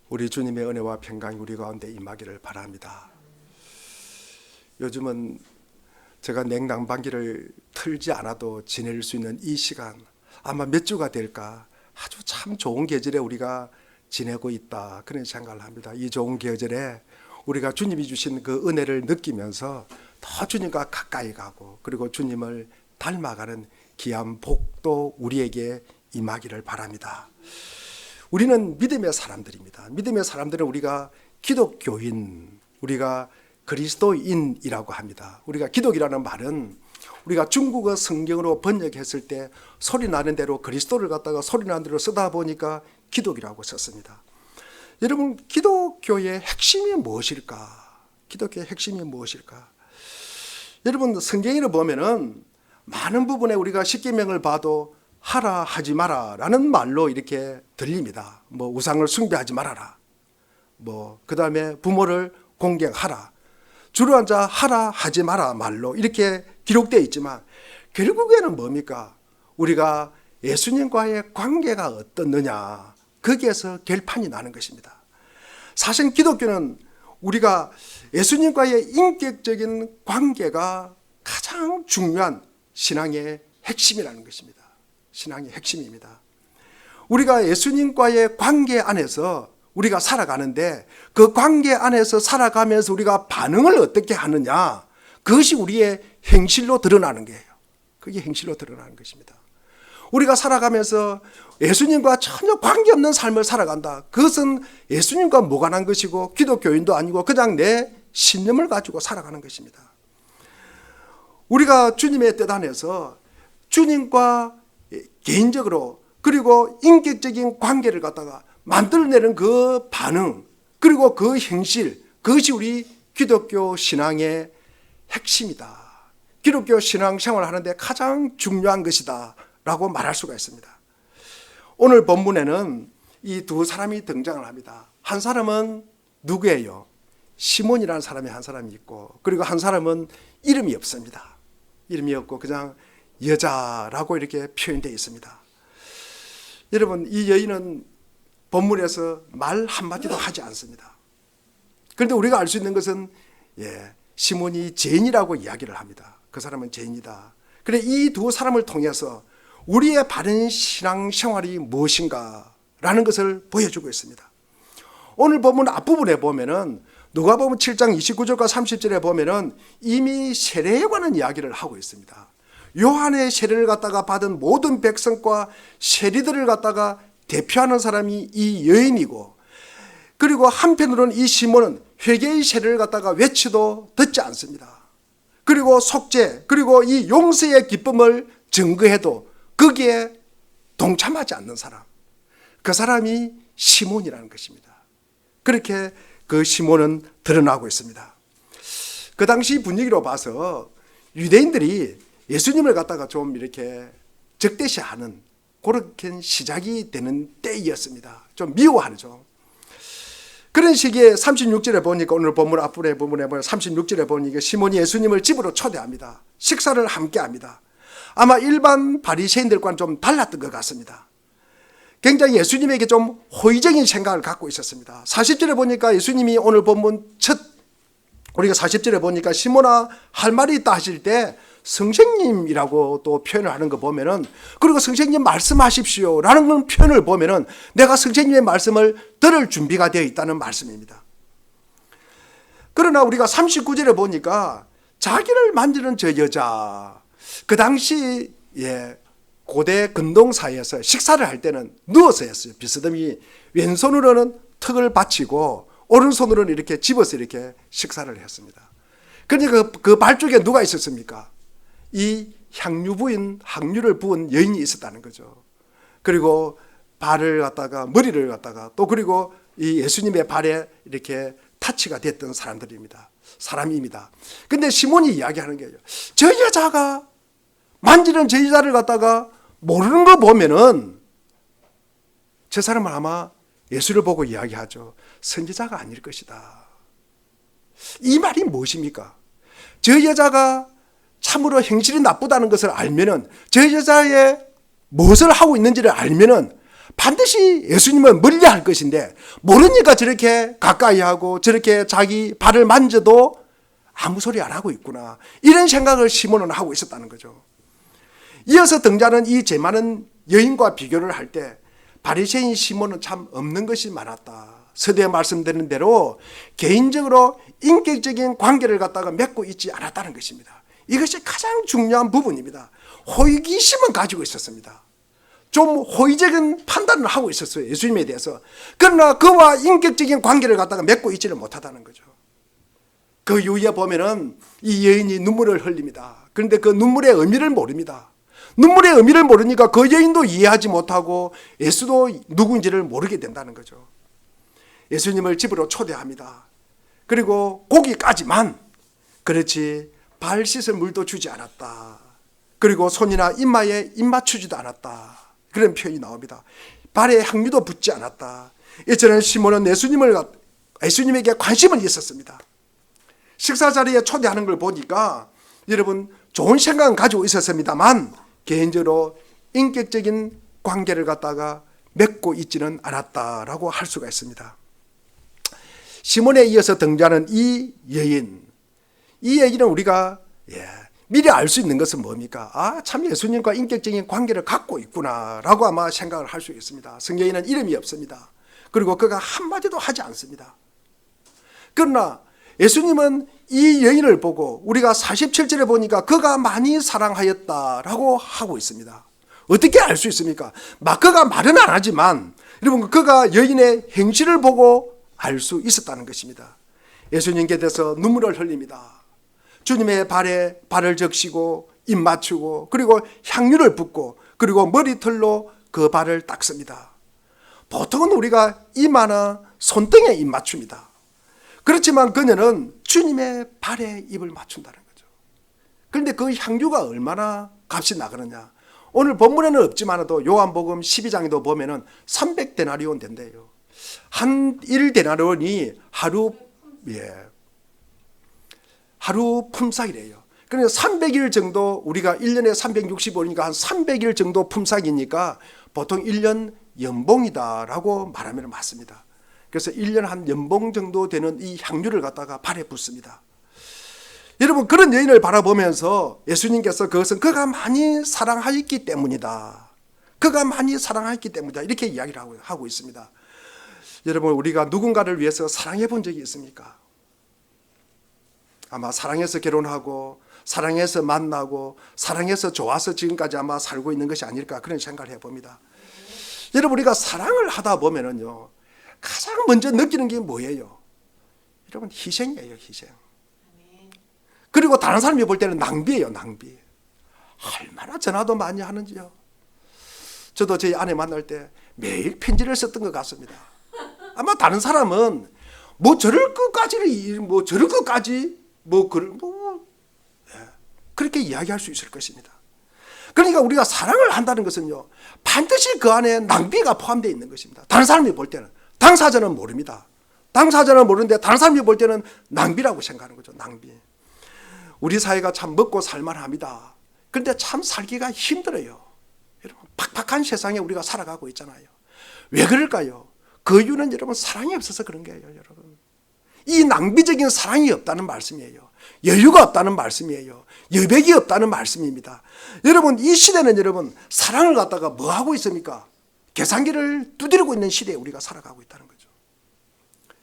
우리 주님의 은혜와 평강이 우리 가운데 임하기를 바랍니다. 요즘은 제가 냉난방기를 틀지 않아도 지낼 수 있는 이 시간, 아마 몇 주가 될까 아주 참 좋은 계절에 우리가 지내고 있다, 그런 생각을 합니다. 이 좋은 계절에 우리가 주님이 주신 그 은혜를 느끼면서 더 주님과 가까이 가고, 그리고 주님을 닮아가는 귀한 복도 우리에게 임하기를 바랍니다. 우리는 믿음의 사람들입니다. 믿음의 사람들은 우리가 기독교인, 우리가 그리스도인이라고 합니다. 우리가 기독이라는 말은 우리가 중국어 성경으로 번역했을 때 소리 나는 대로 그리스도를 갖다가 소리 나는 대로 쓰다 보니까 기독이라고 썼습니다. 여러분, 기독교의 핵심이 무엇일까? 기독교의 핵심이 무엇일까? 여러분, 성경을 보면은 많은 부분에 우리가 십계명을 봐도 하라 하지 마라 라는 말로 이렇게 들립니다. 뭐 우상을 숭배하지 말아라, 그 다음에 부모를 공경하라, 주로 앉아 하라 하지 마라 말로 이렇게 기록되어 있지만, 결국에는 뭡니까? 우리가 예수님과의 관계가 어떻느냐, 거기에서 결판이 나는 것입니다. 사실 기독교는 우리가 예수님과의 인격적인 관계가 가장 중요한 신앙의 핵심이라는 것입니다. 신앙의 핵심입니다. 우리가 예수님과의 관계 안에서 우리가 살아가는데, 그 관계 안에서 살아가면서 우리가 반응을 어떻게 하느냐, 그것이 우리의 행실로 드러나는 거예요. 그게 행실로 드러나는 것입니다. 우리가 살아가면서 예수님과 전혀 관계없는 삶을 살아간다, 그것은 예수님과 무관한 것이고 기독교인도 아니고 그냥 내 신념을 가지고 살아가는 것입니다. 우리가 주님의 뜻 안에서 주님과 개인적으로 그리고 인격적인 관계를 갖다가 만들어내는 그 반응, 그리고 그 행실, 그것이 우리 기독교 신앙의 핵심이다, 기독교 신앙 생활을 하는데 가장 중요한 것이다 라고 말할 수가 있습니다. 오늘 본문에는 이 두 사람이 등장을 합니다. 한 사람은 누구예요? 시몬이라는 사람이 한 사람이 있고, 그리고 한 사람은 이름이 없습니다. 이름이 없고 그냥 여자라고 이렇게 표현되어 있습니다. 여러분, 이 여인은 본문에서 말 한마디도 하지 않습니다. 그런데 우리가 알 수 있는 것은 시몬이 죄인이라고 이야기를 합니다. 그 사람은 죄인이다. 그래, 이 두 사람을 통해서 우리의 바른 신앙 생활이 무엇인가 라는 것을 보여주고 있습니다. 오늘 본문 앞부분에 보면은 누가복음 7장 29절과 30절에 보면은 이미 세례에 관한 이야기를 하고 있습니다. 요한의 세례를 갖다가 받은 모든 백성과 세리들을 갖다가 대표하는 사람이 이 여인이고, 그리고 한편으로는 이 시몬은 회개의 세례를 갖다가 외치도 듣지 않습니다. 그리고 속죄, 그리고 이 용서의 기쁨을 증거해도 거기에 동참하지 않는 사람, 그 사람이 시몬이라는 것입니다. 그렇게 그 시몬은 드러나고 있습니다. 그 당시 분위기로 봐서 유대인들이 예수님을 갖다가 좀 이렇게 적대시하는 그렇게 시작이 되는 때이었습니다. 좀 미워하죠. 그런 시기에 36절에 보니까, 오늘 본문 앞부분에 보면 36절에 보니까 시몬이 예수님을 집으로 초대합니다. 식사를 함께 합니다. 아마 일반 바리새인들과는 좀 달랐던 것 같습니다. 굉장히 예수님에게 좀 호의적인 생각을 갖고 있었습니다. 40절에 보니까 예수님이 오늘 본문 우리가 40절에 보니까 시몬아 할 말이 있다 하실 때 선생님이라고 또 표현을 하는 거 보면은, 그리고 선생님 말씀하십시오 라는 표현을 보면은 내가 선생님의 말씀을 들을 준비가 되어 있다는 말씀입니다. 그러나 우리가 39절에 보니까 자기를 만지는 저 여자, 그 당시 고대 근동사회에서 식사를 할 때는 누워서 했어요. 비스듬히 왼손으로는 턱을 받치고 오른손으로는 이렇게 집어서 이렇게 식사를 했습니다. 그러니까 그 발 쪽에 누가 있었습니까? 이 향유를 부은 여인이 있었다는 거죠. 그리고 발을 갖다가, 머리를 갖다가, 또 그리고 이 예수님의 발에 이렇게 타치가 됐던 사람입니다. 근데 시몬이 이야기하는 게요, 저 여자가 만지는 저 여자를 갖다가 모르는 거 보면은 저 사람은 아마 예수를 보고 이야기하죠. 선지자가 아닐 것이다. 이 말이 무엇입니까? 저 여자가 참으로 행실이 나쁘다는 것을 알면은, 저 여자의 무엇을 하고 있는지를 알면은 반드시 예수님은 멀리할 것인데 모르니까 저렇게 가까이 하고 저렇게 자기 발을 만져도 아무 소리 안 하고 있구나, 이런 생각을 시몬은 하고 있었다는 거죠. 이어서 등장하는 이 죄 많은 여인과 비교를 할 때 바리새인 시몬은 참 없는 것이 많았다. 서두에 말씀드린 대로 개인적으로 인격적인 관계를 갖다가 맺고 있지 않았다는 것입니다. 이것이 가장 중요한 부분입니다. 호기심은 가지고 있었습니다. 좀 호의적인 판단을 하고 있었어요, 예수님에 대해서. 그러나 그와 인격적인 관계를 갖다가 맺고 있지를 못하다는 거죠. 그 이후에 보면은 이 여인이 눈물을 흘립니다. 그런데 그 눈물의 의미를 모릅니다. 눈물의 의미를 모르니까 그 여인도 이해하지 못하고 예수도 누구인지를 모르게 된다는 거죠. 예수님을 집으로 초대합니다. 그리고 고기까지만, 그렇지 발 씻을 물도 주지 않았다. 그리고 손이나 이마에 입 맞추지도 않았다. 그런 표현이 나옵니다. 발에 향유도 붓지 않았다. 이처럼 시몬은 예수님에게 관심은 있었습니다. 식사 자리에 초대하는 걸 보니까 여러분 좋은 생각은 가지고 있었습니다만 개인적으로 인격적인 관계를 갖다가 맺고 있지는 않았다라고 할 수가 있습니다. 시몬에 이어서 등장하는 이 여인, 이 얘기는 우리가 미리 알 수 있는 것은 뭡니까? 참 예수님과 인격적인 관계를 갖고 있구나라고 아마 생각을 할 수 있습니다. 성경에는 이름이 없습니다. 그리고 그가 한마디도 하지 않습니다. 그러나 예수님은 이 여인을 보고 우리가 47절에 보니까 그가 많이 사랑하였다라고 하고 있습니다. 어떻게 알 수 있습니까? 그가 말은 안 하지만 여러분 그가 여인의 행실을 보고 알 수 있었다는 것입니다. 예수님께 대해서 눈물을 흘립니다. 주님의 발에 발을 적시고 입 맞추고 그리고 향유를 붓고 그리고 머리털로 그 발을 닦습니다. 보통은 우리가 이마나 손등에 입 맞춥니다. 그렇지만 그녀는 주님의 발에 입을 맞춘다는 거죠. 그런데 그 향유가 얼마나 값이 나가느냐. 오늘 본문에는 없지만도 요한복음 12장에도 보면은 300데나리온 된대요. 한 1데나리온이 하루 품삯이래요. 그러니까 300일 정도, 우리가 1년에 365일이니까 한 300일 정도 품삯이니까 보통 1년 연봉이다라고 말하면 맞습니다. 그래서 1년 한 연봉 정도 되는 이 향유를 갖다가 발에 붓습니다. 여러분 그런 여인을 바라보면서 예수님께서 그것은 그가 많이 사랑하였기 때문이다. 그가 많이 사랑하였기 때문이다. 이렇게 이야기를 하고 있습니다. 여러분 우리가 누군가를 위해서 사랑해 본 적이 있습니까? 아마 사랑해서 결혼하고 사랑해서 만나고 사랑해서 좋아서 지금까지 아마 살고 있는 것이 아닐까 그런 생각을 해봅니다. 여러분 우리가 사랑을 하다 보면은요 가장 먼저 느끼는 게 뭐예요? 여러분 희생이에요. 희생. 그리고 다른 사람이 볼 때는 낭비예요. 낭비. 얼마나 전화도 많이 하는지요. 저도 저희 아내 만날 때 매일 편지를 썼던 것 같습니다. 아마 다른 사람은 저럴 것까지 그렇게 이야기할 수 있을 것입니다. 그러니까 우리가 사랑을 한다는 것은요 반드시 그 안에 낭비가 포함되어 있는 것입니다. 다른 사람이 볼 때는, 당사자는 모릅니다. 당사자는 모르는데 다른 사람이 볼 때는 낭비라고 생각하는 거죠. 낭비. 우리 사회가 참 먹고 살만합니다. 그런데 참 살기가 힘들어요. 여러분 팍팍한 세상에 우리가 살아가고 있잖아요. 왜 그럴까요? 그 이유는 여러분 사랑이 없어서 그런 거예요. 여러분 이 낭비적인 사랑이 없다는 말씀이에요. 여유가 없다는 말씀이에요. 여백이 없다는 말씀입니다. 여러분 이 시대는 여러분 사랑을 갖다가 뭐 하고 있습니까? 계산기를 두드리고 있는 시대에 우리가 살아가고 있다는 거죠.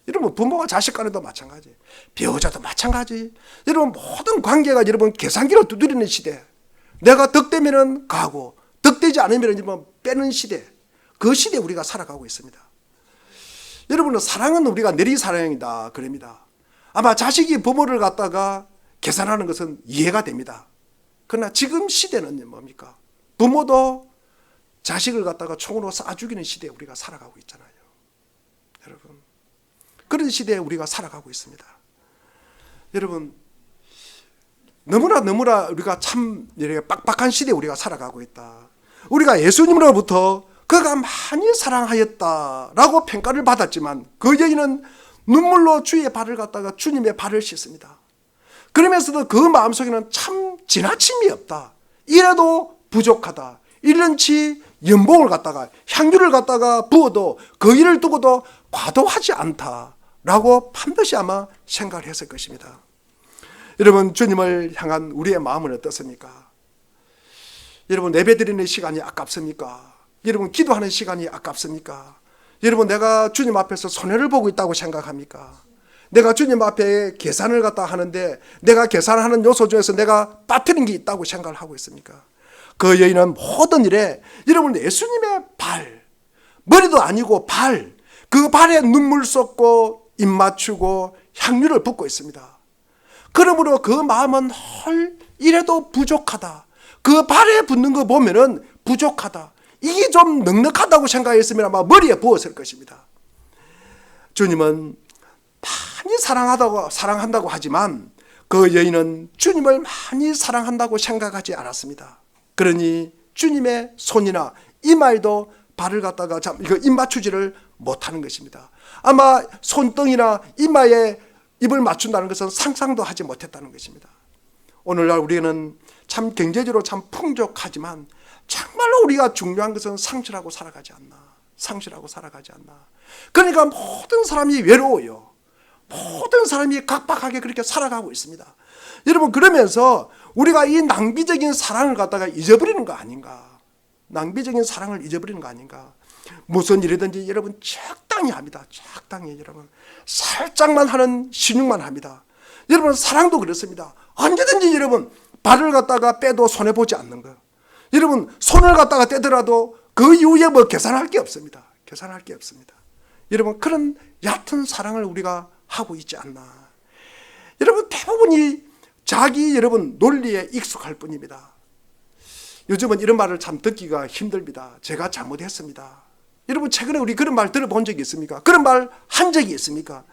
여러분 부모와 자식 간에도 마찬가지, 배우자도 마찬가지. 여러분 모든 관계가 여러분 계산기로 두드리는 시대. 내가 덕되면은 가고 덕되지 않으면 여러분 빼는 시대. 그 시대에 우리가 살아가고 있습니다. 여러분은 사랑은 우리가 내리사랑이다 그럽니다. 아마 자식이 부모를 갖다가 계산하는 것은 이해가 됩니다. 그러나 지금 시대는 뭡니까? 부모도 자식을 갖다가 총으로 쏴 죽이는 시대에 우리가 살아가고 있잖아요. 여러분 그런 시대에 우리가 살아가고 있습니다. 여러분 너무나 우리가 참 빡빡한 시대에 우리가 살아가고 있다. 우리가 예수님으로부터 그가 많이 사랑하였다라고 평가를 받았지만 그 여인은 눈물로 주의 발을 갖다가 주님의 발을 씻습니다. 그러면서도 그 마음속에는 참 지나침이 없다. 이래도 부족하다. 1년치 연봉을 갖다가 향유를 갖다가 부어도 그 일을 두고도 과도하지 않다라고 반드시 아마 생각을 했을 것입니다. 여러분, 주님을 향한 우리의 마음은 어떻습니까? 여러분, 예배드리는 시간이 아깝습니까? 여러분, 기도하는 시간이 아깝습니까? 여러분, 내가 주님 앞에서 손해를 보고 있다고 생각합니까? 내가 주님 앞에 계산을 갖다 하는데 내가 계산하는 요소 중에서 내가 빠뜨린 게 있다고 생각을 하고 있습니까? 그 여인은 모든 일에 여러분 예수님의 발, 머리도 아니고 발, 그 발에 눈물 쏟고 입 맞추고 향유를 붓고 있습니다. 그러므로 그 마음은 헐, 이래도 부족하다. 그 발에 붓는 거 보면은 부족하다. 이게 좀 넉넉하다고 생각했으면 아마 머리에 부었을 것입니다. 주님은 많이 사랑한다고 하지만 그 여인은 주님을 많이 사랑한다고 생각하지 않았습니다. 그러니 주님의 손이나 이마에도 발을 갖다가 입 맞추지를 못하는 것입니다. 아마 손등이나 이마에 입을 맞춘다는 것은 상상도 하지 못했다는 것입니다. 오늘날 우리는 참 경제적으로 참 풍족하지만 정말로 우리가 중요한 것은 상실하고 살아가지 않나. 상실하고 살아가지 않나. 그러니까 모든 사람이 외로워요. 모든 사람이 각박하게 그렇게 살아가고 있습니다. 여러분, 그러면서 우리가 이 낭비적인 사랑을 갖다가 잊어버리는 거 아닌가? 낭비적인 사랑을 잊어버리는 거 아닌가? 무슨 일이든지 여러분 적당히 합니다. 적당히 여러분 살짝만 하는 신용만 합니다. 여러분, 사랑도 그렇습니다. 언제든지 여러분 발을 갖다가 빼도 손해보지 않는 거. 여러분, 손을 갖다가 떼더라도 그 이후에 뭐 계산할 게 없습니다. 계산할 게 없습니다. 여러분, 그런 얕은 사랑을 우리가 하고 있지 않나. 여러분, 대부분이 자기 여러분 논리에 익숙할 뿐입니다. 요즘은 이런 말을 참 듣기가 힘듭니다. 제가 잘못했습니다. 여러분, 최근에 우리 그런 말 들어본 적이 있습니까? 그런 말 한 적이 있습니까?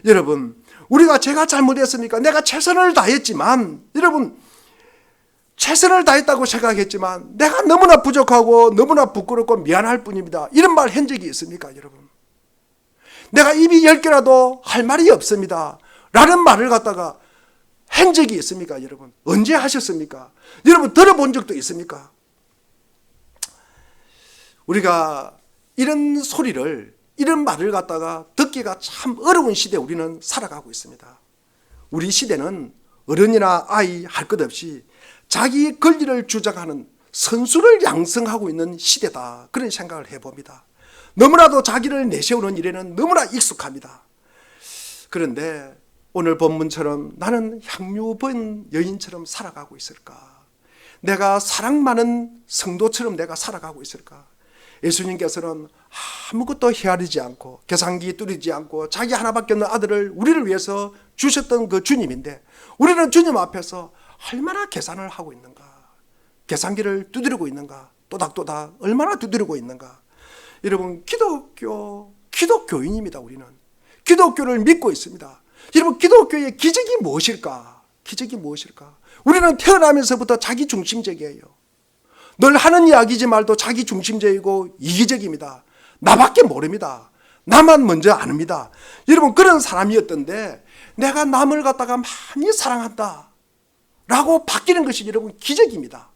여러분, 우리가 제가 잘못했습니까? 내가 최선을 다했지만, 여러분, 최선을 다했다고 생각했지만 내가 너무나 부족하고 너무나 부끄럽고 미안할 뿐입니다. 이런 말 한 적이 있습니까, 여러분? 내가 입이 10개라도 할 말이 없습니다 라는 말을 갖다가 한 적이 있습니까, 여러분? 언제 하셨습니까? 여러분, 들어본 적도 있습니까? 우리가 이런 소리를, 이런 말을 갖다가 듣기가 참 어려운 시대에 우리는 살아가고 있습니다. 우리 시대는 어른이나 아이 할 것 없이 자기 권리를 주장하는 선수를 양성하고 있는 시대다, 그런 생각을 해봅니다. 너무나도 자기를 내세우는 일에는 너무나 익숙합니다. 그런데 오늘 본문처럼 나는 향유 본 여인처럼 살아가고 있을까? 내가 사랑 많은 성도처럼 내가 살아가고 있을까? 예수님께서는 아무것도 헤아리지 않고 계산기 뚫리지 않고 자기 하나밖에 없는 아들을 우리를 위해서 주셨던 그 주님인데, 우리는 주님 앞에서 얼마나 계산을 하고 있는가? 계산기를 두드리고 있는가? 또닥또닥 얼마나 두드리고 있는가? 여러분, 기독교인입니다. 우리는 기독교를 믿고 있습니다. 여러분, 기독교의 기적이 무엇일까? 기적이 무엇일까? 우리는 태어나면서부터 자기 중심적이에요. 늘 하는 이야기지 말도 자기 중심적이고 이기적입니다. 나밖에 모릅니다. 나만 먼저 아닙니다. 여러분, 그런 사람이었던데 내가 남을 갖다가 많이 사랑한다 라고 바뀌는 것이 여러분 기적입니다.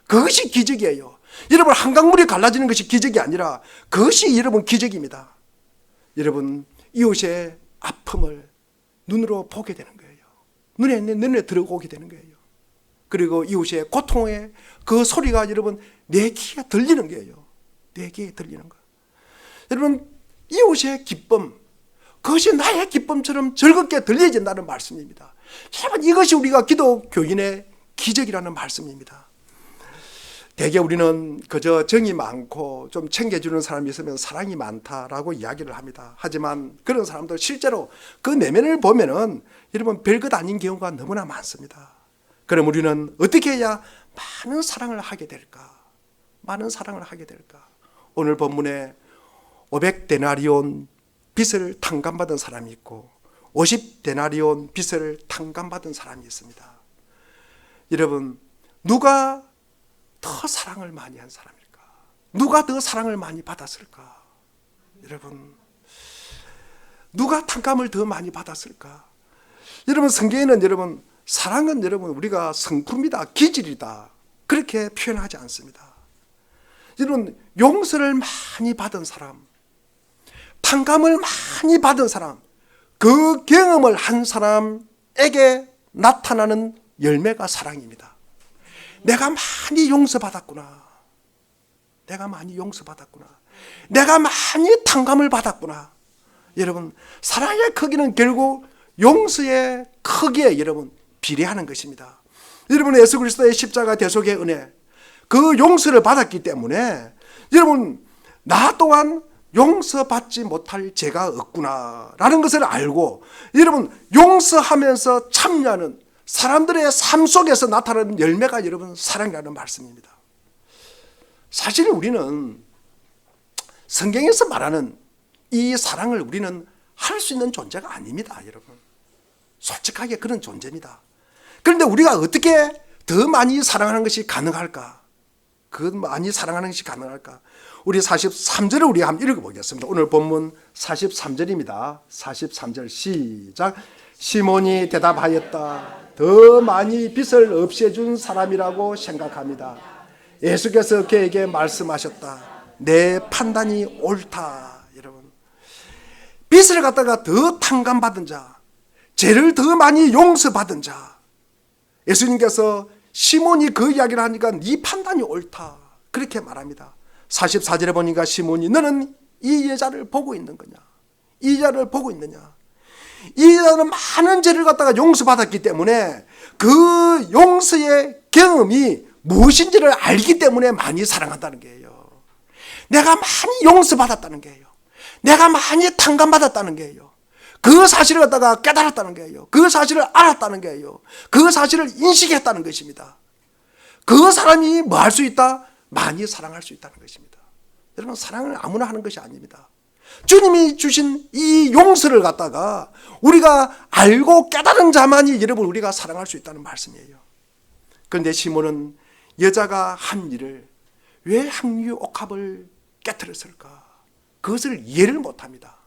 그것이 기적이에요. 여러분, 한강물이 갈라지는 것이 기적이 아니라 그것이 여러분 기적입니다. 여러분, 이웃의 아픔을 눈으로 보게 되는 거예요. 눈에 들어오게 되는 거예요. 그리고 이웃의 고통의 그 소리가 여러분 내 귀에 들리는 거예요. 내 귀에 들리는 거. 여러분, 이웃의 기쁨, 그것이 나의 기쁨처럼 즐겁게 들려진다는 말씀입니다. 여러분, 이것이 우리가 기독교인의 기적이라는 말씀입니다. 대개 우리는 그저 정이 많고 좀 챙겨주는 사람이 있으면 사랑이 많다라고 이야기를 합니다. 하지만 그런 사람도 실제로 그 내면을 보면은 여러분 별것 아닌 경우가 너무나 많습니다. 그럼 우리는 어떻게 해야 많은 사랑을 하게 될까? 많은 사랑을 하게 될까? 오늘 본문에 500데나리온 빚을 탕감받은 사람이 있고 50데나리온 빚을 탕감받은 사람이 있습니다. 여러분, 누가 더 사랑을 많이 한 사람일까? 누가 더 사랑을 많이 받았을까? 여러분, 누가 탕감을 더 많이 받았을까? 여러분, 성경에는 여러분 사랑은 여러분 우리가 성품이다, 기질이다 그렇게 표현하지 않습니다. 이런 용서를 많이 받은 사람, 탕감을 많이 받은 사람, 그 경험을 한 사람에게 나타나는 열매가 사랑입니다. 내가 많이 용서받았구나. 내가 많이 용서받았구나. 내가 많이 탕감을 받았구나. 여러분, 사랑의 크기는 결국 용서의 크기에 여러분 비례하는 것입니다. 여러분, 예수 그리스도의 십자가 대속의 은혜, 그 용서를 받았기 때문에 여러분, 나 또한 용서받지 못할 죄가 없구나라는 것을 알고 여러분, 용서하면서 참여하는 사람들의 삶 속에서 나타나는 열매가 여러분 사랑이라는 말씀입니다. 사실 우리는 성경에서 말하는 이 사랑을 우리는 할 수 있는 존재가 아닙니다, 여러분. 솔직하게 그런 존재입니다. 그런데 우리가 어떻게 더 많이 사랑하는 것이 가능할까? 그 많이 사랑하는 것이 가능할까? 우리 43절을 우리가 한번 읽어보겠습니다. 오늘 본문 43절입니다. 43절 시작. 시몬이 대답하였다. 더 많이 빚을 없애준 사람이라고 생각합니다. 예수께서 그에게 말씀하셨다. 내 판단이 옳다. 여러분, 빚을 갖다가 더 탕감받은 자, 죄를 더 많이 용서받은 자, 예수님께서 시몬이 그 이야기를 하니까 네 판단이 옳다 그렇게 말합니다. 44절에 보니까 시몬이 너는 이 여자를 보고 있는 거냐? 이 여자를 보고 있느냐? 이 여자는 많은 죄를 갖다가 용서받았기 때문에 그 용서의 경험이 무엇인지를 알기 때문에 많이 사랑한다는 거예요. 내가 많이 용서받았다는 거예요. 내가 많이 탕감받았다는 거예요. 그 사실을 갖다가 깨달았다는 거예요. 그 사실을 알았다는 거예요. 그 사실을 인식했다는 것입니다. 그 사람이 뭐 할 수 있다? 많이 사랑할 수 있다는 것입니다. 여러분, 사랑을 아무나 하는 것이 아닙니다. 주님이 주신 이 용서를 갖다가 우리가 알고 깨달은 자만이 여러분 우리가 사랑할 수 있다는 말씀이에요. 그런데 시몬은 여자가 한 일을 왜 향유 옥합을 깨뜨렸을까? 그것을 이해를 못합니다.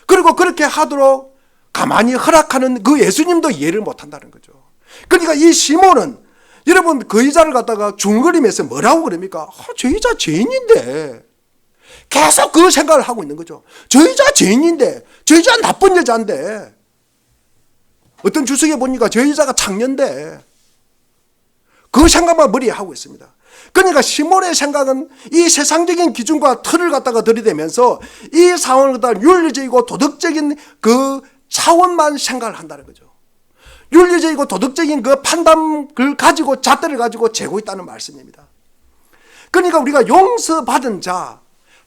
그리고 그렇게 하도록 가만히 허락하는 그 예수님도 이해를 못한다는 거죠. 그러니까 이 시몬은 여러분 그 여자를 갖다가 중거리면서 뭐라고 그럽니까? 저 여자 죄인인데, 계속 그 생각을 하고 있는 거죠. 저 여자 죄인인데, 저 여자 나쁜 여자인데, 어떤 주석에 보니까 저 여자가 창녀인데, 그 생각만 머리에 하고 있습니다. 그러니까 시몬의 생각은 이 세상적인 기준과 틀을 갖다가 들이대면서 이 상황을 갖다가 윤리적이고 도덕적인 그 차원만 생각을 한다는 거죠. 윤리적이고 도덕적인 그 판단을 가지고 잣대를 가지고 재고 있다는 말씀입니다. 그러니까 우리가 용서받은 자,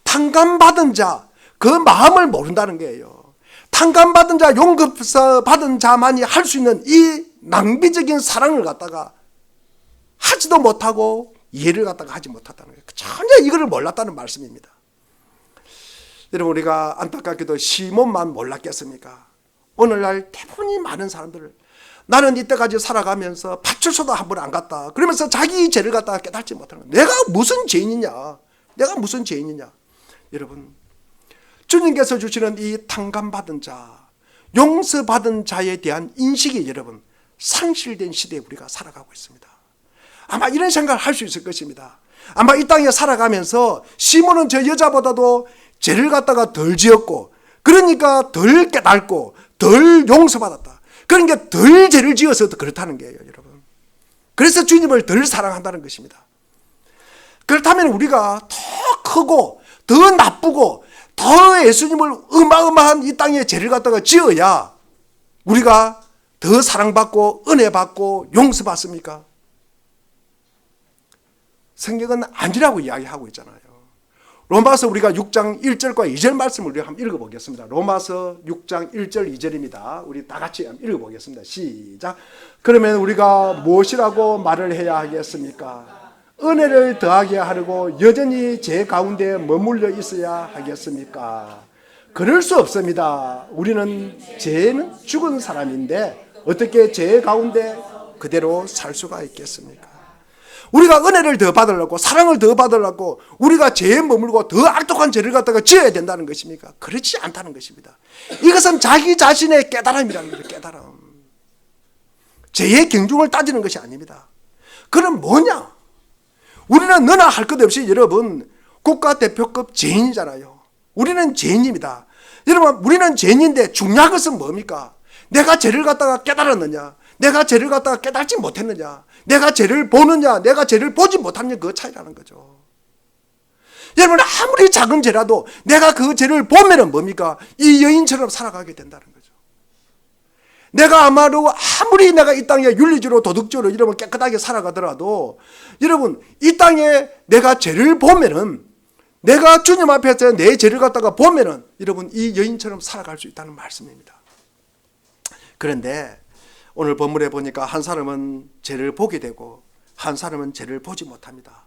탕감받은 자, 그 마음을 모른다는 거예요. 탕감받은 자, 용서받은 자만이 할 수 있는 이 낭비적인 사랑을 갖다가 하지도 못하고 이해를 갖다가 하지 못했다는 거예요. 전혀 이거를 몰랐다는 말씀입니다. 여러분, 우리가 안타깝게도 시몬만 몰랐겠습니까? 오늘날 대부분이 많은 사람들을 나는 이때까지 살아가면서 파출소도 한 번 안 갔다 그러면서 자기 죄를 갖다가 깨닫지 못하는 거예요. 내가 무슨 죄인이냐? 내가 무슨 죄인이냐? 여러분, 주님께서 주시는 이 탕감받은 자, 용서받은 자에 대한 인식이 여러분 상실된 시대에 우리가 살아가고 있습니다. 아마 이런 생각을 할 수 있을 것입니다. 아마 이 땅에 살아가면서 시몬은 저 여자보다도 죄를 갖다가 덜 지었고, 그러니까 덜 깨닫고 덜 용서받았다. 그러니까 덜 죄를 지어서 그렇다는 거예요, 여러분. 그래서 주님을 덜 사랑한다는 것입니다. 그렇다면 우리가 더 크고 더 나쁘고 더 예수님을 어마어마한 이 땅에 죄를 갖다가 지어야 우리가 더 사랑받고 은혜받고 용서받습니까? 성경은 아니라고 이야기하고 있잖아요. 로마서 우리가 6장 1절과 2절 말씀을 우리가 한번 읽어보겠습니다. 로마서 6장 1절 2절입니다. 우리 다 같이 한번 읽어보겠습니다. 시작. 그러면 우리가 무엇이라고 말을 해야 하겠습니까? 은혜를 더하게 하려고 여전히 죄 가운데 머물러 있어야 하겠습니까? 그럴 수 없습니다. 우리는 죄는 죽은 사람인데 어떻게 죄 가운데 그대로 살 수가 있겠습니까? 우리가 은혜를 더 받으려고 사랑을 더 받으려고 우리가 죄에 머물고 더 악독한 죄를 갖다가 지어야 된다는 것입니까? 그렇지 않다는 것입니다. 이것은 자기 자신의 깨달음이라는 거죠. 깨달음. 죄의 경중을 따지는 것이 아닙니다. 그럼 뭐냐? 우리는 너나 할 것 없이 여러분 국가대표급 죄인이잖아요. 우리는 죄인입니다. 여러분 우리는 죄인인데 중요한 것은 뭡니까? 내가 죄를 갖다가 깨달았느냐, 내가 죄를 갖다가 깨달지 못했느냐, 내가 죄를 보느냐, 내가 죄를 보지 못하느냐, 그 차이라는 거죠. 여러분 아무리 작은 죄라도 내가 그 죄를 보면은 뭡니까? 이 여인처럼 살아가게 된다는 거죠. 내가 아무리 내가 이 땅에 윤리적으로 도덕적으로 여러분 깨끗하게 살아가더라도 여러분 이 땅에 내가 죄를 보면은, 내가 주님 앞에서 내 죄를 갖다가 보면은 여러분 이 여인처럼 살아갈 수 있다는 말씀입니다. 그런데 오늘 본문에 보니까 한 사람은 죄를 보게 되고 한 사람은 죄를 보지 못합니다.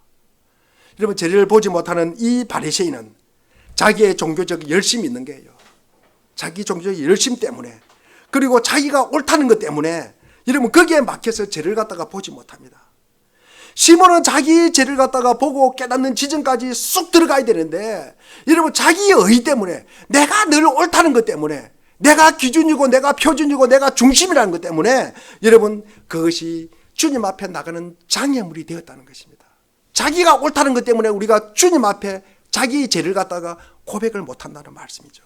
여러분 죄를 보지 못하는 이 바리새인은 자기의 종교적 열심이 있는 거예요. 자기 종교적 열심 때문에, 그리고 자기가 옳다는 것 때문에 여러분 거기에 막혀서 죄를 갖다가 보지 못합니다. 시몬은 자기 죄를 갖다가 보고 깨닫는 지점까지 쑥 들어가야 되는데 여러분 자기의 의 때문에, 내가 늘 옳다는 것 때문에, 내가 기준이고 내가 표준이고 내가 중심이라는 것 때문에 여러분 그것이 주님 앞에 나가는 장애물이 되었다는 것입니다. 자기가 옳다는 것 때문에 우리가 주님 앞에 자기 죄를 갖다가 고백을 못한다는 말씀이죠.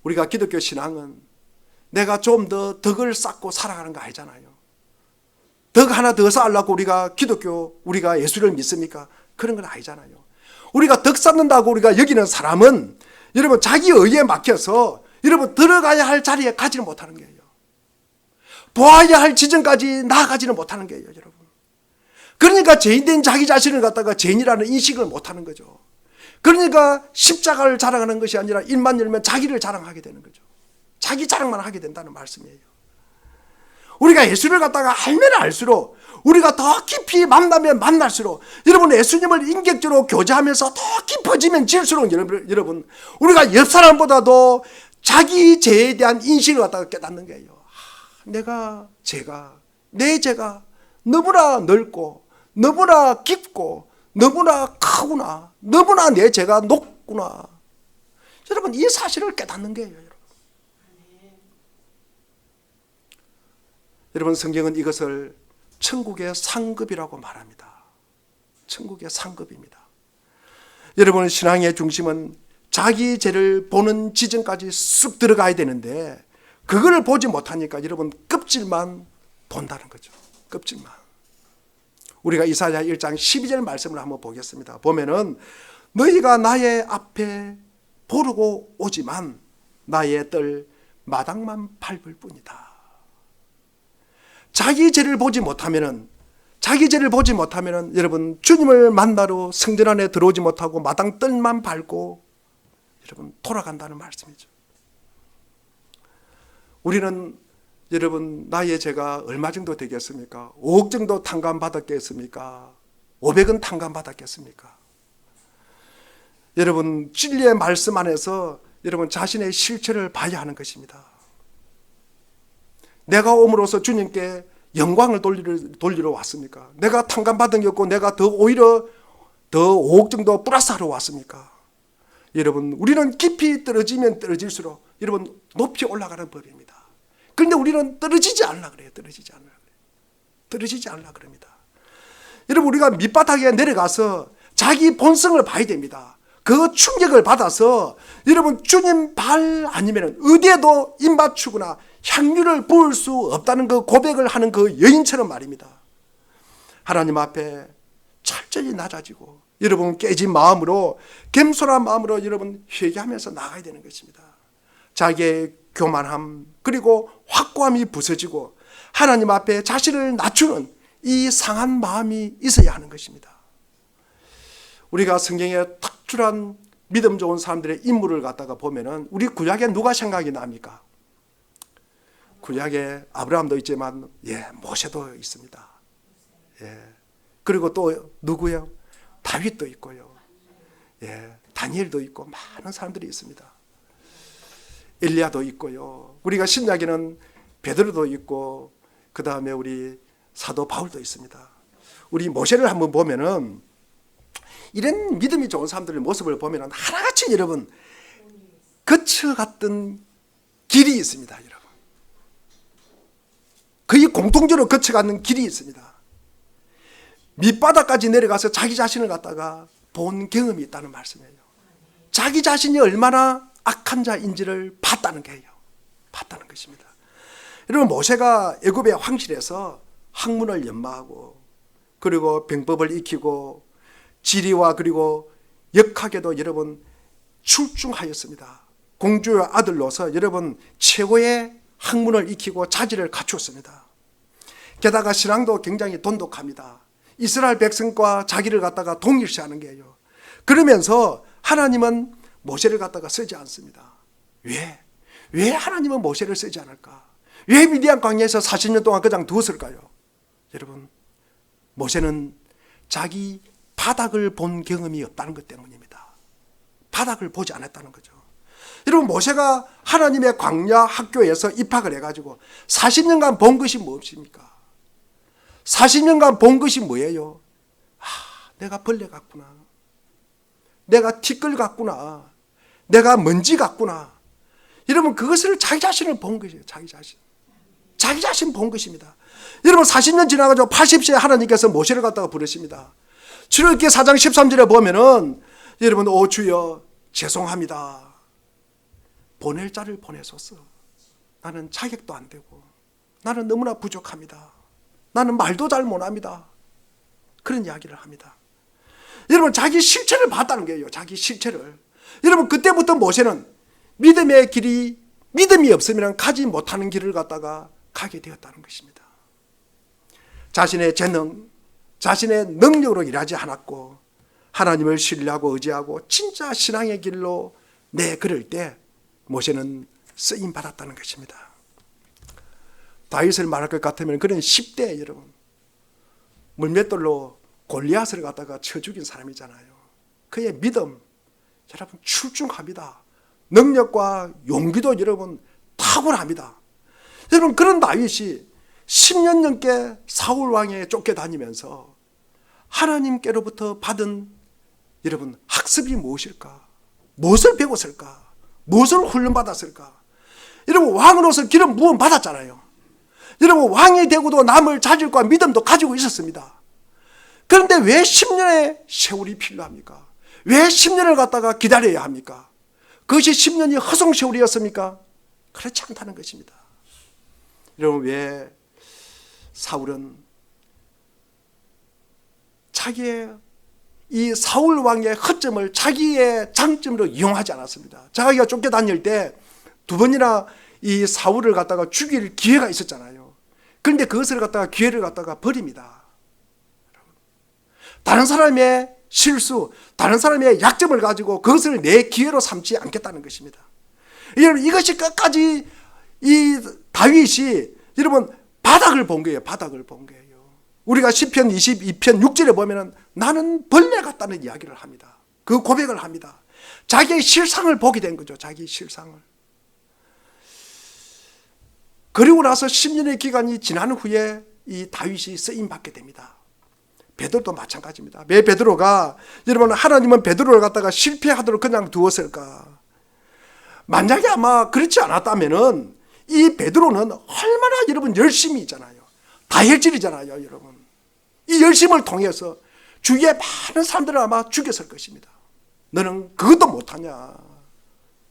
우리가 기독교 신앙은 내가 좀 더 덕을 쌓고 살아가는 거 아니잖아요. 덕 하나 더 쌓으려고 우리가 예수를 믿습니까? 그런 건 아니잖아요. 우리가 덕 쌓는다고 우리가 여기는 사람은 여러분 자기 의에 막혀서 여러분 들어가야 할 자리에 가지는 못하는 거예요. 보아야 할 지점까지 나아가지는 못하는 거예요, 여러분. 그러니까 죄인된 자기 자신을 갖다가 죄인이라는 인식을 못하는 거죠. 그러니까 십자가를 자랑하는 것이 아니라 입만 열면 자기를 자랑하게 되는 거죠. 자기 자랑만 하게 된다는 말씀이에요. 우리가 예수를 갖다가 알면 알수록, 우리가 더 깊이 만나면 만날수록, 여러분 예수님을 인격적으로 교제하면서 더 깊어지면 질수록 여러분 우리가 옆 사람보다도 자기 죄에 대한 인식을 갖다가 깨닫는 거예요. 내 죄가 너무나 넓고 너무나 깊고 너무나 크구나, 너무나 내 죄가 높구나. 여러분 이 사실을 깨닫는 거예요. 여러분 성경은 이것을 천국의 상급이라고 말합니다. 천국의 상급입니다. 여러분 신앙의 중심은 자기 죄를 보는 지점까지 쑥 들어가야 되는데 그걸 보지 못하니까 여러분 껍질만 본다는 거죠. 껍질만. 우리가 이사야 1장 12절 말씀을 한번 보겠습니다. 보면은 너희가 나의 앞에 보르고 오지만 나의 뜰 마당만 밟을 뿐이다. 자기 죄를 보지 못하면은 여러분 주님을 만나러 성전 안에 들어오지 못하고 마당 뜰만 밟고 여러분 돌아간다는 말씀이죠. 우리는 여러분 나의 죄가 얼마 정도 되겠습니까? 5억 정도 탕감받았겠습니까? 500은 탕감받았겠습니까? 여러분 진리의 말씀 안에서 여러분 자신의 실체를 봐야 하는 것입니다. 내가 옴으로써 주님께 영광을 돌리러 왔습니까? 내가 탕감받은 게 없고 내가 오히려 더 5억 정도 플러스하러 왔습니까? 여러분 우리는 깊이 떨어지면 떨어질수록 여러분 높이 올라가는 법입니다. 그런데 우리는 떨어지지 않으려고 그래요. 떨어지지 않으려고 그럽니다. 여러분 우리가 밑바닥에 내려가서 자기 본성을 봐야 됩니다. 그 충격을 받아서 여러분 주님 발 아니면 어디에도 입 맞추거나 향유를 부을 수 없다는 그 고백을 하는 그 여인처럼 말입니다. 하나님 앞에 철저히 낮아지고 여러분 깨진 마음으로, 겸손한 마음으로 여러분 회개하면서 나가야 되는 것입니다. 자기의 교만함 그리고 확고함이 부서지고 하나님 앞에 자신을 낮추는 이 상한 마음이 있어야 하는 것입니다. 우리가 성경에 특출한 믿음 좋은 사람들의 인물을 갖다가 보면은 우리 구약에 누가 생각이 납니까? 구약에 아브라함도 있지만 모세도 있습니다. 그리고 또 누구요? 다윗도 있고요. 다니엘도 있고 많은 사람들이 있습니다. 엘리야도 있고요. 우리가 신약에는 베드로도 있고 그 다음에 우리 사도 바울도 있습니다. 우리 모세를 한번 보면은 이런 믿음이 좋은 사람들의 모습을 보면은 하나같이 여러분 거쳐갔던 길이 있습니다. 여러분 거의 공통적으로 거쳐가는 길이 있습니다. 밑바닥까지 내려가서 자기 자신을 갖다가 본 경험이 있다는 말씀이에요. 자기 자신이 얼마나 악한 자인지를 봤다는 거예요. 봤다는 것입니다. 여러분, 모세가 애굽의 황실에서 학문을 연마하고 그리고 병법을 익히고 지리와 그리고 역학에도 여러분 출중하였습니다. 공주의 아들로서 여러분 최고의 학문을 익히고 자질을 갖추었습니다. 게다가 신앙도 굉장히 돈독합니다. 이스라엘 백성과 자기를 갖다가 동일시하는 거예요. 그러면서 하나님은 모세를 갖다가 쓰지 않습니다. 왜? 왜 하나님은 모세를 쓰지 않을까? 왜 미디안 광야에서 40년 동안 그냥 두었을까요? 여러분, 모세는 자기 바닥을 본 경험이 없다는 것 때문입니다. 바닥을 보지 않았다는 거죠. 여러분, 모세가 하나님의 광야 학교에서 입학을 해가지고 40년간 본 것이 무엇입니까? 40년간 본 것이 뭐예요? 내가 벌레 같구나. 내가 티끌 같구나. 내가 먼지 같구나. 여러분, 그것을 자기 자신을 본 것이에요. 자기 자신. 자기 자신 본 것입니다. 여러분, 40년 지나가지고 80세에 하나님께서 모세를 갖다가 부르십니다. 출애굽기 4장 13절에 보면은 여러분, 오 주여 죄송합니다. 보낼 자를 보내소서. 나는 자격도 안 되고 나는 너무나 부족합니다. 나는 말도 잘 못합니다. 그런 이야기를 합니다. 여러분, 자기 실체를 봤다는 거예요. 자기 실체를. 여러분, 그때부터 모세는 믿음의 길이 믿음이 없으면 가지 못하는 길을 갖다가 가게 되었다는 것입니다. 자신의 재능, 자신의 능력으로 일하지 않았고 하나님을 신뢰하고 의지하고 진짜 신앙의 길로 걸을 때 모세는 쓰임 받았다는 것입니다. 다윗을 말할 것 같으면 그는 10대 여러분 물맷돌로 골리앗을 갖다가 쳐 죽인 사람이잖아요. 그의 믿음 여러분 출중합니다. 능력과 용기도 여러분 탁월합니다. 여러분, 그런 다윗이 10년 넘게 사울 왕에 쫓겨다니면서 하나님께로부터 받은 여러분 학습이 무엇일까? 무엇을 배웠을까? 무엇을 훈련받았을까? 여러분, 왕으로서 기름 부음 받았잖아요. 여러분, 왕이 되고도 남을 자질과 믿음도 가지고 있었습니다. 그런데 왜 10년의 세월이 필요합니까? 왜 10년을 갖다가 기다려야 합니까? 그것이 10년이 허송 세월이었습니까? 그렇지 않다는 것입니다. 여러분, 왜 사울은 자기의 이 사울 왕의 허점을 자기의 장점으로 이용하지 않았습니다. 자기가 쫓겨다닐 때 두 번이나 이 사울을 갖다가 죽일 기회가 있었잖아요. 그런데 그것을 갖다가 기회를 갖다가 버립니다. 다른 사람의 실수, 다른 사람의 약점을 가지고 그것을 내 기회로 삼지 않겠다는 것입니다. 여러분, 이것이 끝까지 이 다윗이 여러분 바닥을 본 거예요. 바닥을 본 거예요. 우리가 시편 22편 6절에 보면은 나는 벌레 같다는 이야기를 합니다. 그 고백을 합니다. 자기의 실상을 보게 된 거죠. 자기의 실상을. 그리고 나서 10년의 기간이 지난 후에 이 다윗이 쓰임 받게 됩니다. 베드로도 마찬가지입니다. 왜 베드로가 여러분 하나님은 베드로를 갖다가 실패하도록 그냥 두었을까? 만약에 아마 그렇지 않았다면은 이 베드로는 얼마나 여러분 열심히 있잖아요. 다혈질이잖아요, 여러분. 이 열심을 통해서 주위에 많은 사람들을 아마 죽였을 것입니다. 너는 그것도 못하냐?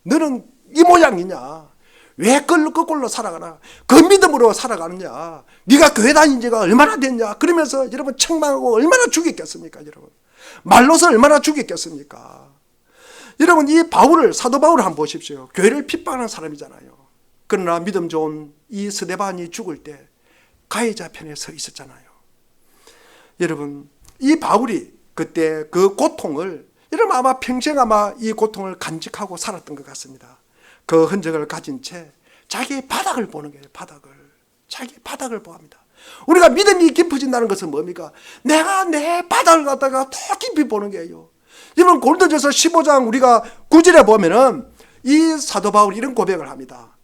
너는 이 모양이냐? 왜 거꾸로 살아가나? 그 믿음으로 살아가느냐? 네가 교회 다닌 지가 얼마나 됐냐? 그러면서 여러분 책망하고 얼마나 죽였겠습니까, 여러분? 말로서 얼마나 죽였겠습니까? 여러분, 이 바울을, 사도 바울을 한번 보십시오. 교회를 핍박하는 사람이잖아요. 그러나 믿음 좋은 이 스데반이 죽을 때 가해자 편에 서 있었잖아요. 여러분, 이 바울이 그때 그 고통을 여러분 아마 평생 아마 이 고통을 간직하고 살았던 것 같습니다. 그 흔적을 가진 채 자기의 바닥을 보는 거예요. 바닥을. 자기의 바닥을 보합니다. 우리가 믿음이 깊어진다는 것은 뭡니까? 내가 내 바닥을 갖다가 더 깊이 보는 거예요. 여러분, 고린도전서 15장 우리가 9절에 보면은 이 사도 바울이 이런 고백을 합니다.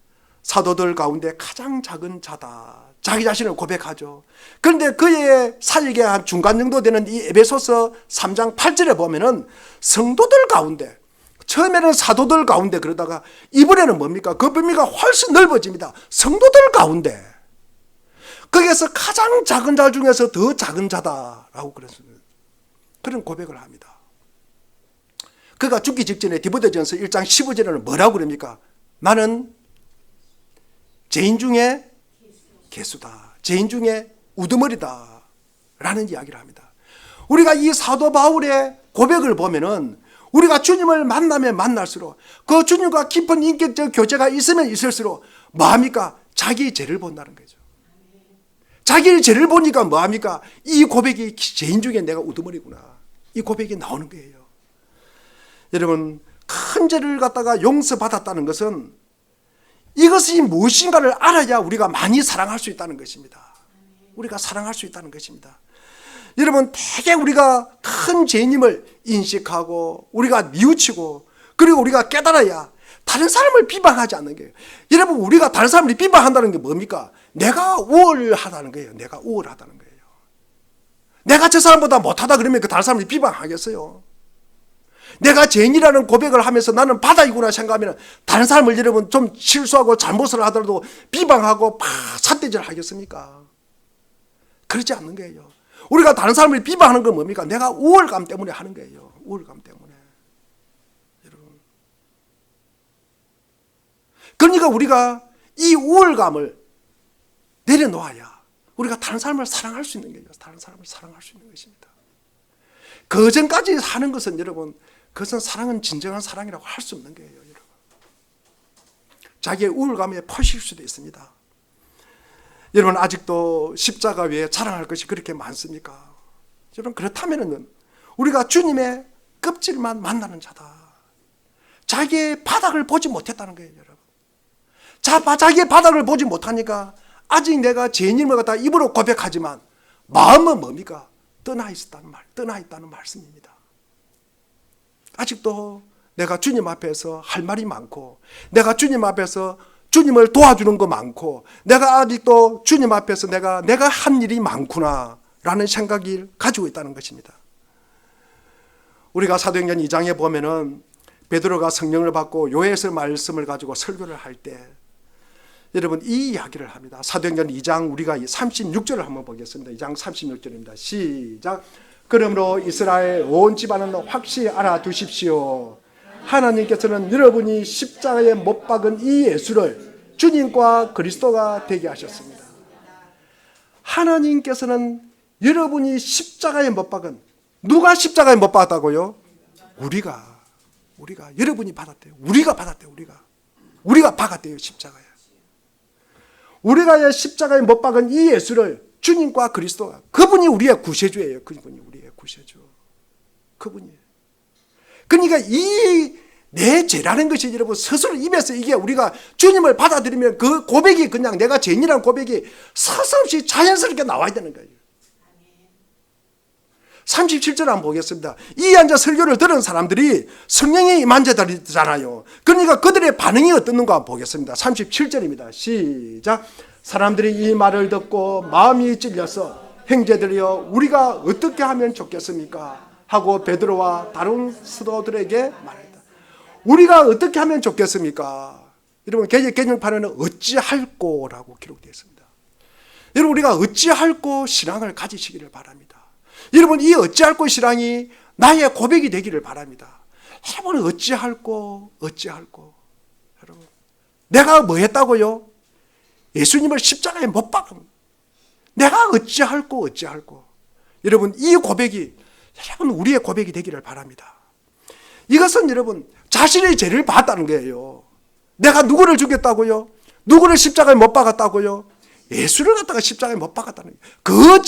사도들 가운데 가장 작은 자다. 자기 자신을 고백하죠. 그런데 그의 사역의 한 중간 정도 되는 이 에베소서 3장 8절에 보면은 성도들 가운데, 처음에는 사도들 가운데 그러다가 이번에는 뭡니까? 그 범위가 훨씬 넓어집니다. 성도들 가운데. 거기에서 가장 작은 자 중에서 더 작은 자다라고 그랬습니다. 그런 고백을 합니다. 그가 죽기 직전에 디모데전서 1장 15절에는 뭐라고 그럽니까? 나는 죄인 중에 개수다. 죄인 중에 우두머리다. 라는 이야기를 합니다. 우리가 이 사도 바울의 고백을 보면은 우리가 주님을 만나면 만날수록 그 주님과 깊은 인격적 교제가 있으면 있을수록 뭐합니까? 자기의 죄를 본다는 거죠. 자기의 죄를 보니까 뭐합니까? 이 고백이 죄인 중에 내가 우두머리구나. 이 고백이 나오는 거예요. 여러분, 큰 죄를 갖다가 용서받았다는 것은 이것이 무엇인가를 알아야 우리가 많이 사랑할 수 있다는 것입니다. 우리가 사랑할 수 있다는 것입니다. 여러분, 되게 우리가 큰 죄인임을 인식하고 우리가 뉘우치고 그리고 우리가 깨달아야 다른 사람을 비방하지 않는 거예요. 여러분, 우리가 다른 사람을 비방한다는 게 뭡니까? 내가 우월하다는 거예요. 내가 우월하다는 거예요. 내가 저 사람보다 못하다 그러면 그 다른 사람이 비방하겠어요? 내가 죄인이라는 고백을 하면서 나는 바다이구나 생각하면 다른 사람을 여러분 좀 실수하고 잘못을 하더라도 비방하고 삿대질 하겠습니까? 그렇지 않는 거예요. 우리가 다른 사람을 비방하는 건 뭡니까? 내가 우월감 때문에 하는 거예요. 우월감 때문에. 여러분. 그러니까 우리가 이 우월감을 내려놓아야 우리가 다른 사람을 사랑할 수 있는 거예요. 다른 사람을 사랑할 수 있는 것입니다. 그 전까지 하는 것은 여러분, 그것은 사랑은 진정한 사랑이라고 할 수 없는 거예요. 여러분. 자기의 우월감에 퍼실 수도 있습니다. 여러분, 아직도 십자가 외에 자랑할 것이 그렇게 많습니까? 여러분, 그렇다면 우리가 주님의 껍질만 만나는 자다. 자기의 바닥을 보지 못했다는 거예요. 여러분. 자기의 바닥을 보지 못하니까 아직 내가 죄인임을 갖다 입으로 고백하지만 마음은 뭡니까? 떠나 있다는 말씀입니다. 아직도 내가 주님 앞에서 할 말이 많고 내가 주님 앞에서 주님을 도와주는 거 많고 내가 아직도 주님 앞에서 내가 한 일이 많구나 라는 생각을 가지고 있다는 것입니다. 우리가 사도행전 2장에 보면은 베드로가 성령을 받고 요에서 말씀을 가지고 설교를 할 때 여러분 이 이야기를 합니다. 사도행전 2장 우리가 36절을 한번 보겠습니다. 2장 36절입니다. 시작. 그러므로 이스라엘 온 집안은 확실히 알아두십시오. 하나님께서는 여러분이 십자가에 못 박은 이 예수를 주님과 그리스도가 되게 하셨습니다. 하나님께서는 여러분이 십자가에 못 박은, 누가 십자가에 못 박았다고요? 우리가 여러분이 받았대요. 우리가 받았대요. 우리가 박았대요. 십자가에. 우리가 십자가에 못 박은 이 예수를 주님과 그리스도가, 그분이 우리의 구세주예요. 그분이 우리의 구세주. 그분이에요. 그러니까 이 내 죄라는 것이 여러분 스스로 입에서 이게 우리가 주님을 받아들이면 그 고백이 그냥 내가 죄인이라는 고백이 서슴없이 자연스럽게 나와야 되는 거예요. 37절 한번 보겠습니다. 이 앉아 설교를 들은 사람들이 성령이 임한 자들이잖아요. 그러니까 그들의 반응이 어떻는가 한번 보겠습니다. 37절입니다. 시작. 사람들이 이 말을 듣고 마음이 찔려서 형제들이여 우리가 어떻게 하면 좋겠습니까? 하고 베드로와 다른 스도들에게 말했다. 우리가 어떻게 하면 좋겠습니까? 여러분 개정판에는 어찌할꼬라고 기록되어 있습니다. 여러분 우리가 어찌할꼬 신앙을 가지시기를 바랍니다. 여러분 이 어찌할꼬 신앙이 나의 고백이 되기를 바랍니다. 여러분 어찌할꼬 여러분 내가 뭐 했다고요? 예수님을 십자가에 못 박은 내가 어찌할꼬 여러분 이 고백이 여러분 우리의 고백이 되기를 바랍니다. 이것은 여러분 자신의 죄를 봤다는 거예요. 내가 누구를 죽였다고요? 누구를 십자가에 못 박았다고요? 예수를 갖다가 십자가에 못 박았다는 거예요.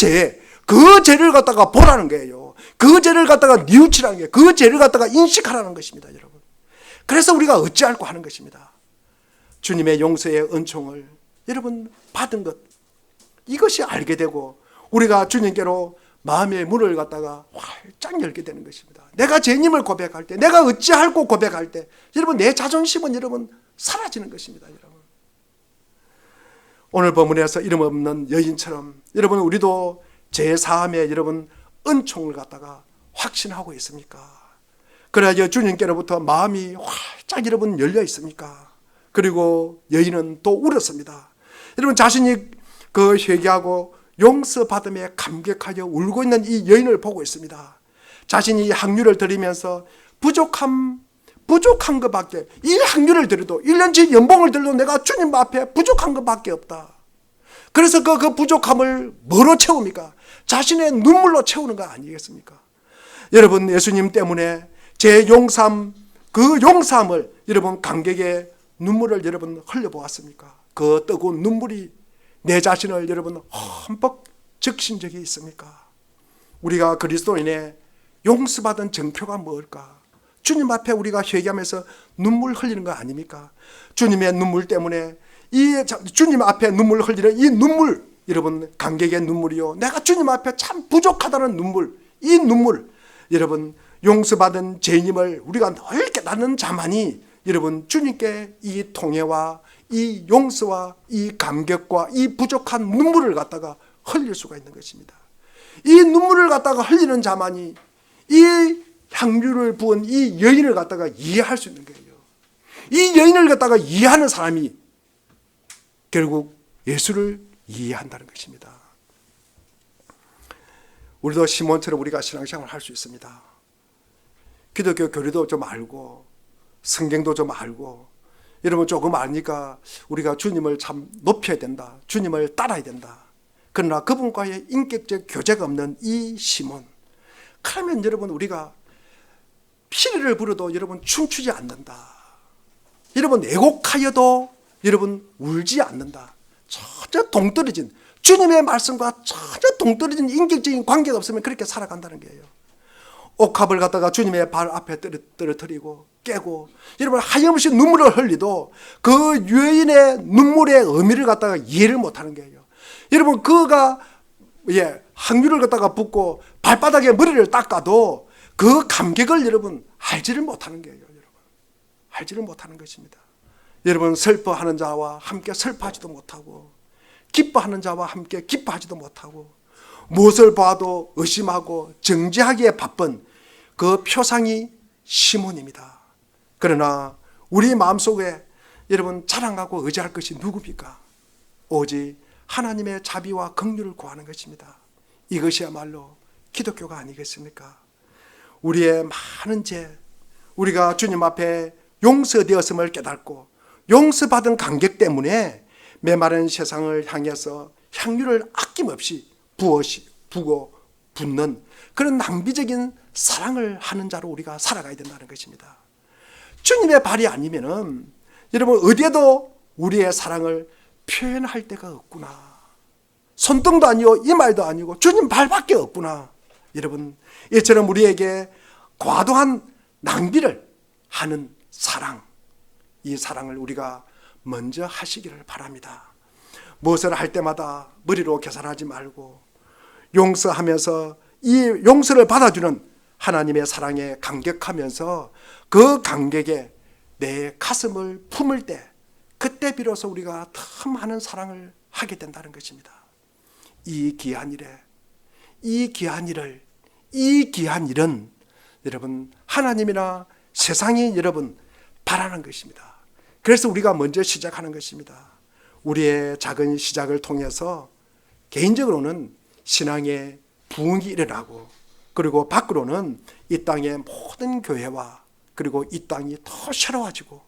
그 죄를 갖다가 보라는 거예요. 그 죄를 갖다가 뉘우치라는 거예요. 그 죄를 갖다가 인식하라는 것입니다. 여러분. 그래서 우리가 어찌할꼬 하는 것입니다. 주님의 용서의 은총을 여러분 받은 것, 이것이 알게 되고 우리가 주님께로 마음의 문을 갖다가 활짝 열게 되는 것입니다. 내가 죄님을 고백할 때, 내가 어찌할꼬 고백할 때 여러분 내 자존심은 여러분 사라지는 것입니다. 여러분. 오늘 본문에서 이름 없는 여인처럼 여러분 우리도 제사함에 여러분 은총을 갖다가 확신하고 있습니까? 그래야 주님께로부터 마음이 활짝 여러분 열려 있습니까? 그리고 여인은 또 울었습니다. 여러분 자신이 그 회개하고 용서받음에 감격하여 울고 있는 이 여인을 보고 있습니다. 자신이 향유를 드리면서 부족한 것밖에, 이 향유를 드려도 1년치 연봉을 드려도 내가 주님 앞에 부족한 것밖에 없다. 그래서 그 부족함을 뭐로 채웁니까? 자신의 눈물로 채우는 거 아니겠습니까? 여러분, 예수님 때문에 제 용서함, 그 용서함을 여러분 감격의 눈물을 여러분 흘려보았습니까? 그 뜨거운 눈물이 내 자신을 여러분 흠뻑 적신 적이 있습니까? 우리가 그리스도인의 용서받은 정표가 뭘까? 주님 앞에 우리가 회개하면서 눈물 흘리는 거 아닙니까? 주님의 눈물 때문에 주님 앞에 눈물 흘리는 이 눈물, 여러분 감격의 눈물이요, 내가 주님 앞에 참 부족하다는 눈물, 이 눈물, 여러분 용서받은 죄인임을 우리가 늘 깨닫는 자만이 여러분 주님께 이 통회와 이 용서와 이 감격과 이 부족한 눈물을 갖다가 흘릴 수가 있는 것입니다. 이 눈물을 갖다가 흘리는 자만이 이 향유를 부은 이 여인을 갖다가 이해할 수 있는 거예요. 이 여인을 갖다가 이해하는 사람이 결국 예수를 이해한다는 것입니다. 우리도 시몬처럼 우리가 신앙생활을 할 수 있습니다. 기독교 교리도 좀 알고 성경도 좀 알고, 여러분 조금 아니까 우리가 주님을 참 높여야 된다, 주님을 따라야 된다. 그러나 그분과의 인격적 교제가 없는 이 시몬, 그러면 여러분 우리가 피리를 불어도 여러분 춤추지 않는다. 여러분 애곡하여도 여러분 울지 않는다. 전혀 동떨어진, 주님의 말씀과 전혀 동떨어진 인격적인 관계가 없으면 그렇게 살아간다는 거예요. 옥합을 갖다가 주님의 발 앞에 떨어뜨리고 깨고, 여러분 하염없이 눈물을 흘리도 그 여인의 눈물의 의미를 갖다가 이해를 못하는 거예요. 여러분 그가 향유를 갖다가 붓고 발바닥에 머리를 닦아도 그 감격을 여러분 알지를 못하는 거예요. 여러분 알지를 못하는 것입니다. 여러분 슬퍼하는 자와 함께 슬퍼하지도 못하고, 기뻐하는 자와 함께 기뻐하지도 못하고, 무엇을 봐도 의심하고 정죄하기에 바쁜 그 표상이 시몬입니다. 그러나 우리 마음속에 여러분 자랑하고 의지할 것이 누굽니까? 오직 하나님의 자비와 긍휼을 구하는 것입니다. 이것이야말로 기독교가 아니겠습니까? 우리의 많은 죄, 우리가 주님 앞에 용서되었음을 깨닫고 용서받은 감격 때문에 메마른 세상을 향해서 향유를 아낌없이 부고 붓는 그런 낭비적인 사랑을 하는 자로 우리가 살아가야 된다는 것입니다. 주님의 발이 아니면은 여러분 어디에도 우리의 사랑을 표현할 데가 없구나. 손등도 아니고 이말도 아니고 주님 발밖에 없구나. 여러분 이처럼 우리에게 과도한 낭비를 하는 사랑, 이 사랑을 우리가 먼저 하시기를 바랍니다. 무엇을 할 때마다 머리로 계산하지 말고 용서하면서 이 용서를 받아주는 하나님의 사랑에 감격하면서 그 감격에 내 가슴을 품을 때, 그때 비로소 우리가 더 많은 사랑을 하게 된다는 것입니다. 이 귀한 일은 여러분 하나님이나 세상이 여러분 바라는 것입니다. 그래서 우리가 먼저 시작하는 것입니다. 우리의 작은 시작을 통해서 개인적으로는 신앙의 부흥이 일어나고, 그리고 밖으로는 이 땅의 모든 교회와 그리고 이 땅이 더 새로워지고,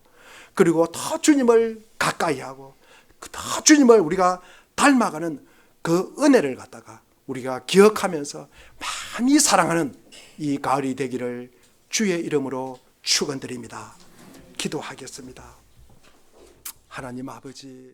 그리고 더 주님을 가까이 하고 더 주님을 우리가 닮아가는 그 은혜를 갖다가 우리가 기억하면서 많이 사랑하는 이 가을이 되기를 주의 이름으로 축원드립니다. 기도하겠습니다. 하나님 아버지,